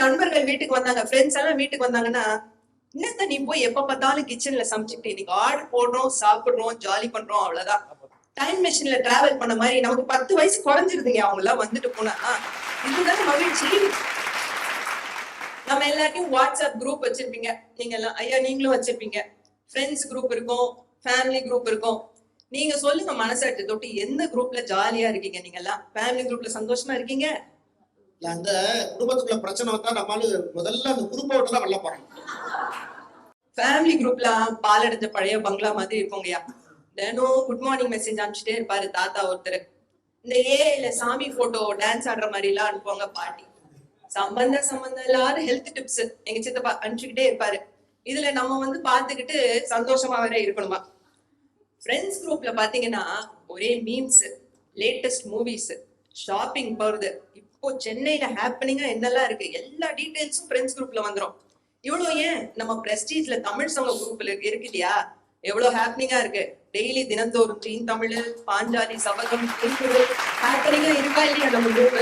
நண்பர்கள் வீட்டுக்கு வந்தாங்க, ஃப்ரெண்ட்ஸ் எல்லாம் வீட்டுக்கு வந்தாங்கன்னா, என்னத்த நீ போய் எப்ப பார்த்தாலும் கிச்சன்ல சமைச்சுட்டு இன்னைக்கு ஆர்டர் போடுறோம், சாப்பிடுறோம், ஜாலி பண்றோம், அவ்வளவுதான். டைம் மிஷின்ல டிராவல் பண்ண மாதிரி நமக்கு 10 வயசு குறைஞ்சிருதுங்க அவங்க எல்லாம் வந்துட்டு போனா. இதுதான் மகிழ்ச்சி. நம்ம எல்லாத்தையும் வாட்ஸ்அப் குரூப் வச்சிருப்பீங்க நீங்க எல்லாம். ஐயா நீங்களும் வச்சிருப்பீங்க. ஃப்ரெண்ட்ஸ் குரூப் இருக்கும், ஃபேமிலி குரூப் இருக்கும். நீங்க சொல்லுங்க மனசாட்சி தொட்டு எந்த குரூப்ல ஜாலியா இருக்கீங்க? நீங்க எல்லாம் ஃபேமிலி குரூப்ல சந்தோஷமா இருக்கீங்க? அந்த குடும்பத்துக்குள்ள பிரச்சனை வந்தா நம்மளால முதல்ல அந்த குரூப்பை விட்டு தான் வெளில போறோம். ஃபேமிலி குரூப்ல பாலடைஞ்ச பழைய பங்களா மாதிரி இருக்குங்கய்யா. தினம் குட் மார்னிங் மெசேஜ் அனுப்பிச்சுட்டே இருப்பாரு தாத்தா ஒருத்தர். இந்த ஏல சாமி போட்டோ டான்ஸ் ஆடுற மாதிரி எல்லாம் அனுப்புவாங்க பாட்டி. சம்பந்தம் இல்லாத ஹெல்த் டிப்ஸ் எங்க சித்தப்பா அனுப்பிச்சுக்கிட்டே இருப்பாரு. இதுல நம்ம வந்து பாத்துக்கிட்டு சந்தோஷமா வேற இருக்கணுமா? ஃப்ரெண்ட்ஸ் குரூப்ல பாத்தீங்கன்னா ஒரே மீம்ஸ், லேட்டஸ்ட் மூவிஸ், ஷாப்பிங் போறது, இப்போ சென்னையில ஹேப்பனிங்கா என்னெல்லாம் இருக்கு எல்லா டீடைல்ஸும் ஃப்ரெண்ட்ஸ் குரூப்ல வந்துரும். இவ்வளவு ஏன் நம்ம பிரஸ்டீஜ்ல தமிழ் சங்க குரூப்ல இருக்கு இல்லையா? எவ்வளவு ஹேப்பனிங்கா இருக்கு. டெய்லி தினந்தோறும் தமிழ், பாஞ்சாலி, சபகம், ஹேப்பனிங்கா இருக்கா இல்லையா நம்ம குரூப்?